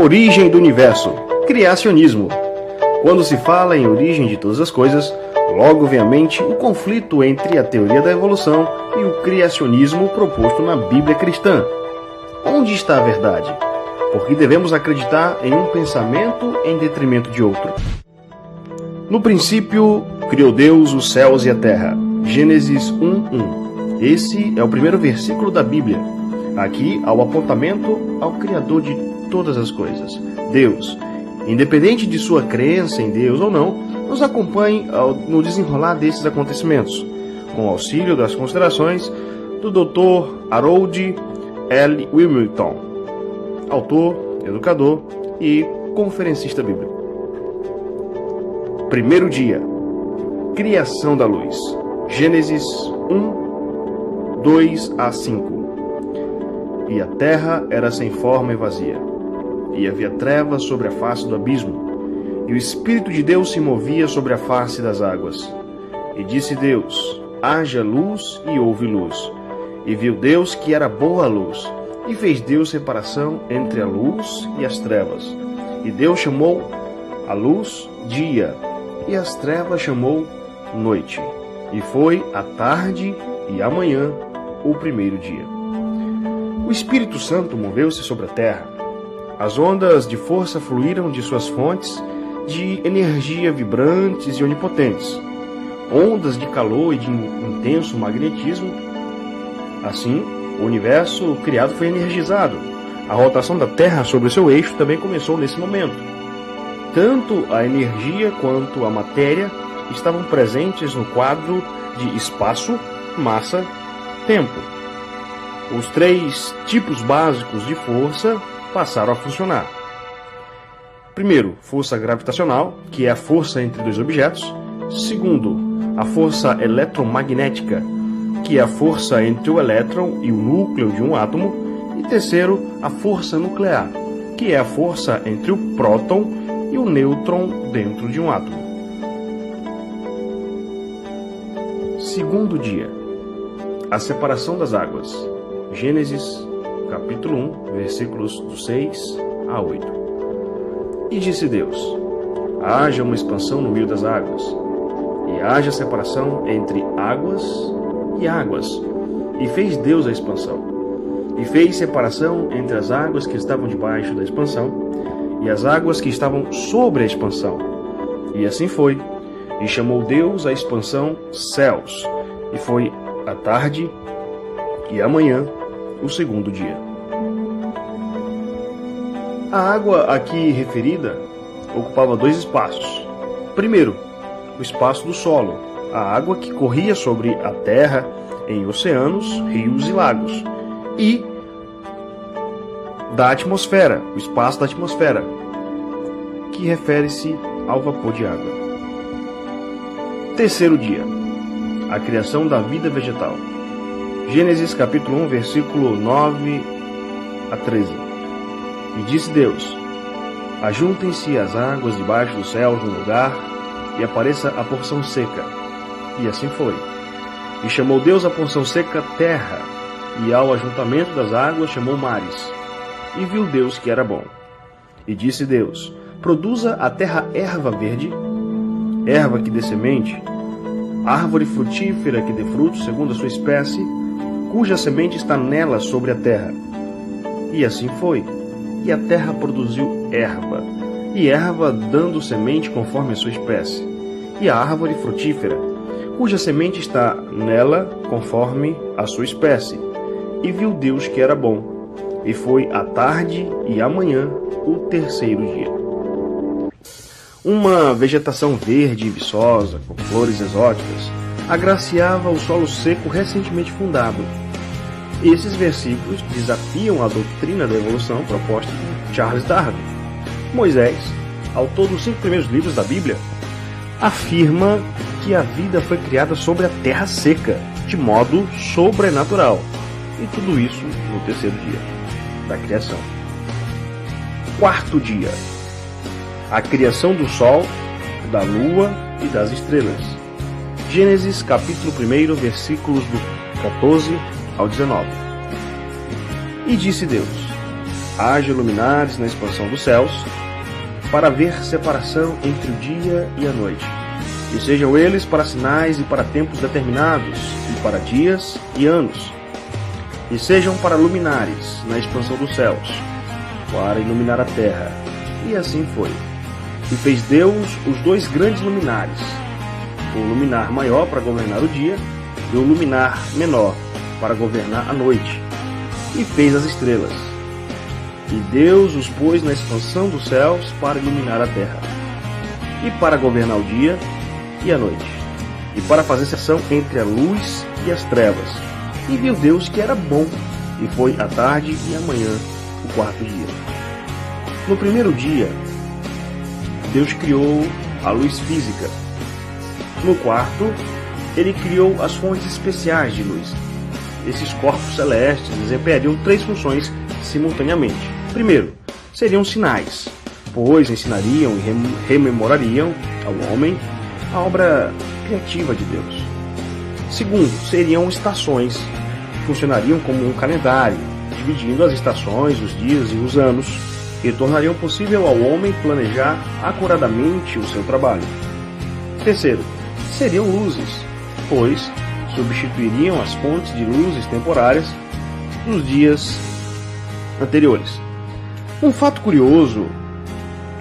Origem do universo. Criacionismo. Quando se fala em origem de todas as coisas, logo vem à mente o conflito entre a teoria da evolução e o criacionismo proposto na Bíblia cristã. Onde está a verdade? Por que devemos acreditar em um pensamento em detrimento de outro? No princípio, criou Deus os céus e a terra. Gênesis 1:1. Esse é o primeiro versículo da Bíblia. Aqui há o apontamento ao Criador de todas as coisas, Deus. Independente de sua crença em Deus ou não, nos acompanhe no desenrolar desses acontecimentos, com o auxílio das considerações do Dr. Harold L. Willmington, autor, educador e conferencista bíblico. Primeiro dia. Criação da luz. Gênesis 1:2-5. E a terra era sem forma e vazia, e havia trevas sobre a face do abismo, e o Espírito de Deus se movia sobre a face das águas. E disse Deus: haja luz, e houve luz. E viu Deus que era boa a luz, e fez Deus separação entre a luz e as trevas. E Deus chamou a luz dia, e as trevas chamou noite. E foi a tarde e a manhã o primeiro dia. O Espírito Santo moveu-se sobre a terra. As ondas de força fluíram de suas fontes de energia vibrantes e onipotentes, ondas de calor e de intenso magnetismo. Assim, o universo criado foi energizado. A rotação da Terra sobre seu eixo também começou nesse momento. Tanto a energia quanto a matéria estavam presentes no quadro de espaço, massa, tempo. Os três tipos básicos de força passaram a funcionar. Primeiro, força gravitacional, que é a força entre dois objetos. Segundo, a força eletromagnética, que é a força entre o elétron e o núcleo de um átomo. E terceiro, a força nuclear, que é a força entre o próton e o nêutron dentro de um átomo. Segundo dia. A separação das águas. Gênesis, capítulo 1, versículos do 6 a 8. E disse Deus: haja uma expansão no meio das águas, e haja separação entre águas e águas. E fez Deus a expansão. E fez separação entre as águas que estavam debaixo da expansão e as águas que estavam sobre a expansão. E assim foi. E chamou Deus a expansão céus. E foi a tarde e a manhã o segundo dia. A água aqui referida ocupava dois espaços. Primeiro, o espaço do solo, a água que corria sobre a terra em oceanos, rios e lagos. E da atmosfera, o espaço da atmosfera, que refere-se ao vapor de água. Terceiro dia. A criação da vida vegetal. Gênesis capítulo 1, versículo 9 a 13. E disse Deus: ajuntem-se as águas debaixo dos céus no lugar, e apareça a porção seca. E assim foi. E chamou Deus a porção seca terra, e ao ajuntamento das águas chamou mares. E viu Deus que era bom. E disse Deus: produza a terra erva verde, erva que dê semente, árvore frutífera que dê frutos segundo a sua espécie, cuja semente está nela sobre a terra. E assim foi. E a terra produziu erva, e erva dando semente conforme a sua espécie, e a árvore frutífera, cuja semente está nela conforme a sua espécie. E viu Deus que era bom. E foi a tarde e a manhã o terceiro dia. Uma vegetação verde e viçosa, com flores exóticas, agraciava o solo seco recentemente fundado. Esses versículos desafiam a doutrina da evolução proposta por Charles Darwin. Moisés, autor dos 5 primeiros livros da Bíblia, afirma que a vida foi criada sobre a terra seca, de modo sobrenatural. E tudo isso no terceiro dia da criação. Quarto dia. A criação do sol, da lua e das estrelas. Gênesis capítulo 1, versículos do 14 ao 19. E disse Deus: haja luminares na expansão dos céus, para haver separação entre o dia e a noite, e sejam eles para sinais e para tempos determinados, e para dias e anos, e sejam para luminares na expansão dos céus, para iluminar a terra. E assim foi. E fez Deus os 2 grandes luminares, o luminar maior para governar o dia, e o luminar menor para governar a noite. E fez as estrelas. E Deus os pôs na expansão dos céus para iluminar a terra, e para governar o dia e a noite, e para fazer seção entre a luz e as trevas. E viu Deus que era bom, e foi a tarde e a manhã, o 4º dia. No primeiro dia, Deus criou a luz física. No 4º, ele criou as fontes especiais de luz. Esses corpos celestes desempenhariam 3 funções simultaneamente. Primeiro, seriam sinais, pois ensinariam e rememorariam ao homem a obra criativa de Deus. Segundo, seriam estações, funcionariam como um calendário, dividindo as estações, os dias e os anos, e tornariam possível ao homem planejar acuradamente o seu trabalho. Terceiro, seriam luzes, pois substituiriam as fontes de luzes temporárias dos dias anteriores. Um fato curioso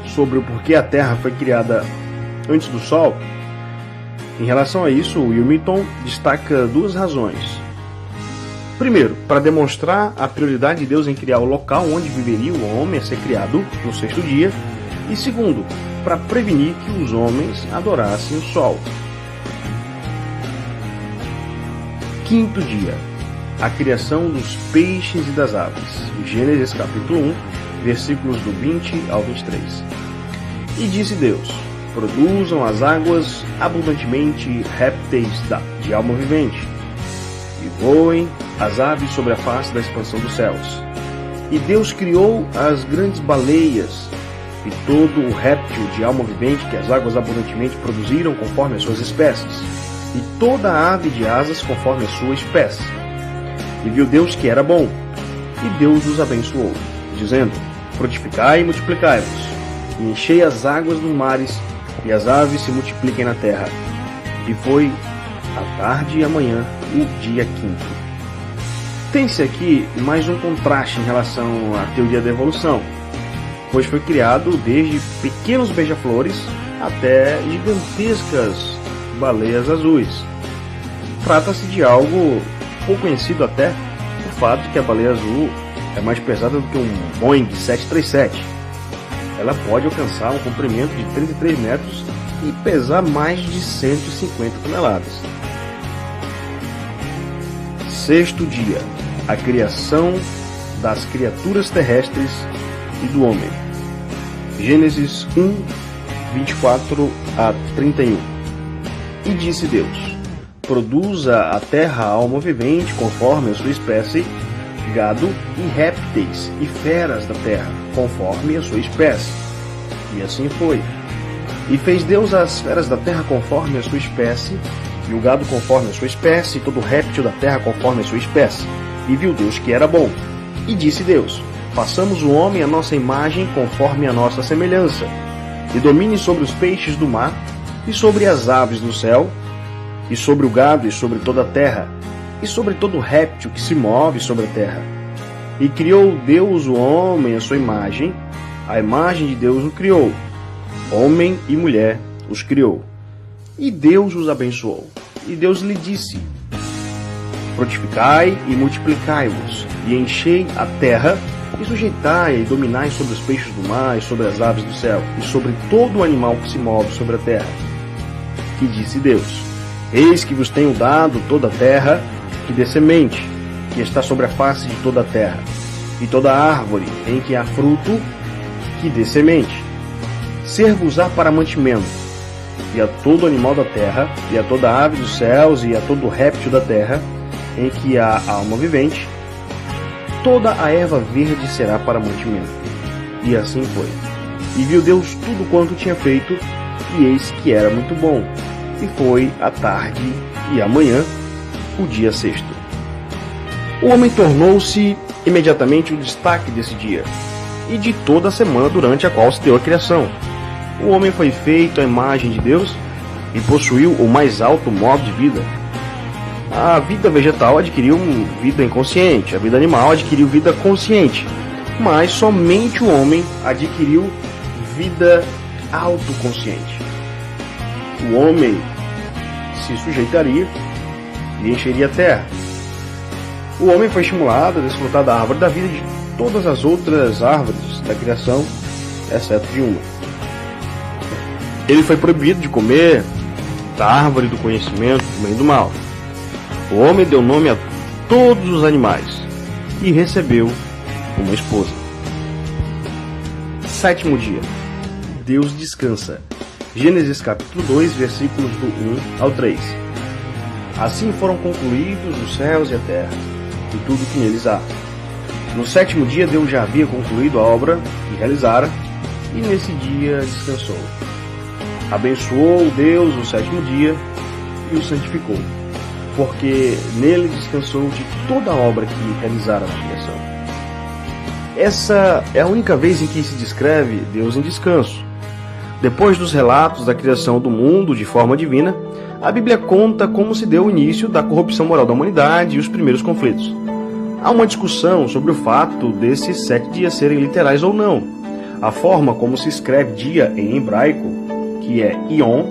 sobre o porquê a Terra foi criada antes do Sol, em relação a isso, Willmington destaca 2 razões. Primeiro, para demonstrar a prioridade de Deus em criar o local onde viveria o homem a ser criado no 6º dia, e segundo, para prevenir que os homens adorassem o Sol. 5º dia, a criação dos peixes e das aves. Gênesis capítulo 1, versículos do 20 ao 23. E disse Deus: produzam as águas abundantemente répteis de alma vivente, e voem as aves sobre a face da expansão dos céus. E Deus criou as grandes baleias e todo o réptil de alma vivente que as águas abundantemente produziram conforme as suas espécies, e toda a ave de asas conforme a sua espécie. E viu Deus que era bom, e Deus os abençoou, dizendo: frutificai e multiplicai-vos, e enchei as águas dos mares, e as aves se multipliquem na terra. E foi a tarde e a manhã, o dia 5º. Tem-se aqui mais um contraste em relação à teoria da evolução, pois foi criado desde pequenos beija-flores até gigantescas baleias azuis. Trata-se de algo pouco conhecido até o fato de que a baleia azul é mais pesada do que um Boeing 737. Ela pode alcançar um comprimento de 33 metros e pesar mais de 150 toneladas. 6º dia, a criação das criaturas terrestres e do homem. Gênesis 1, 24 a 31. E disse Deus: produza a terra alma vivente conforme a sua espécie, gado e répteis e feras da terra conforme a sua espécie. E assim foi. E fez Deus as feras da terra conforme a sua espécie, e o gado conforme a sua espécie, e todo réptil da terra conforme a sua espécie. E viu Deus que era bom. E disse Deus: façamos o homem à nossa imagem conforme a nossa semelhança, e domine sobre os peixes do mar, e sobre as aves do céu, e sobre o gado, e sobre toda a terra, e sobre todo réptil que se move sobre a terra. E criou Deus o homem à sua imagem, a imagem de Deus o criou, homem e mulher os criou. E Deus os abençoou. E Deus lhe disse: frutificai e multiplicai-vos, e enchei a terra, e sujeitai e dominai sobre os peixes do mar, e sobre as aves do céu, e sobre todo o animal que se move sobre a terra. E disse Deus: eis que vos tenho dado toda a terra, que dê semente, que está sobre a face de toda a terra, e toda árvore em que há fruto, que dê semente. Ser-vos-á para mantimento, e a todo animal da terra, e a toda ave dos céus, e a todo réptil da terra, em que há alma vivente, toda a erva verde será para mantimento. E assim foi. E viu Deus tudo quanto tinha feito, e eis que era muito bom. E foi a tarde e a manhã, o dia 6º. O homem tornou-se imediatamente o destaque desse dia e de toda a semana durante a qual se deu a criação. O homem foi feito à imagem de Deus e possuiu o mais alto modo de vida. A vida vegetal adquiriu vida inconsciente, a vida animal adquiriu vida consciente, mas somente o homem adquiriu vida autoconsciente. O homem se sujeitaria e encheria a terra. O homem foi estimulado a desfrutar da árvore da vida e de todas as outras árvores da criação, exceto de uma. Ele foi proibido de comer da árvore do conhecimento do bem e do mal. O homem deu nome a todos os animais e recebeu uma esposa. 7º dia. Deus descansa. Gênesis capítulo 2, versículos do 1 ao 3. Assim foram concluídos os céus e a terra, e tudo que neles há. No 7º dia Deus já havia concluído a obra que realizara, e nesse dia descansou. Abençoou Deus o 7º dia e o santificou, porque nele descansou de toda a obra que realizara na criação. Essa é a única vez em que se descreve Deus em descanso. Depois dos relatos da criação do mundo de forma divina, a Bíblia conta como se deu o início da corrupção moral da humanidade e os primeiros conflitos. Há uma discussão sobre o fato desses 7 dias serem literais ou não. A forma como se escreve dia em hebraico, que é Yom,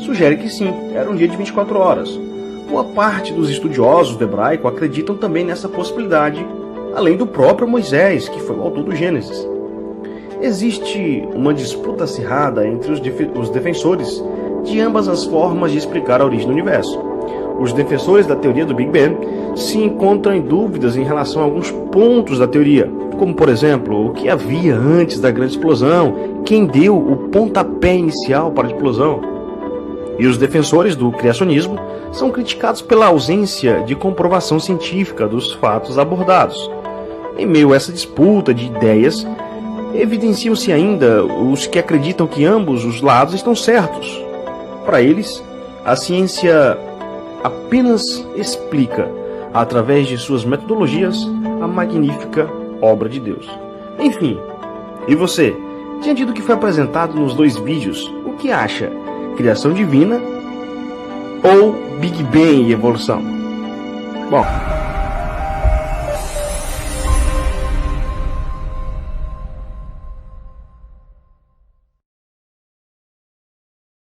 sugere que sim, era um dia de 24 horas. Boa parte dos estudiosos do hebraico acreditam também nessa possibilidade, além do próprio Moisés, que foi o autor do Gênesis. Existe uma disputa acirrada entre os defensores de ambas as formas de explicar a origem do universo. Os defensores da teoria do Big Bang se encontram em dúvidas em relação a alguns pontos da teoria, como, por exemplo, o que havia antes da grande explosão, quem deu o pontapé inicial para a explosão. E os defensores do criacionismo são criticados pela ausência de comprovação científica dos fatos abordados. Em meio a essa disputa de ideias, evidenciam-se ainda os que acreditam que ambos os lados estão certos. Para eles, a ciência apenas explica, através de suas metodologias, a magnífica obra de Deus. Enfim, e você, diante do que foi apresentado nos 2 vídeos, o que acha? Criação divina ou Big Bang e evolução? Bom,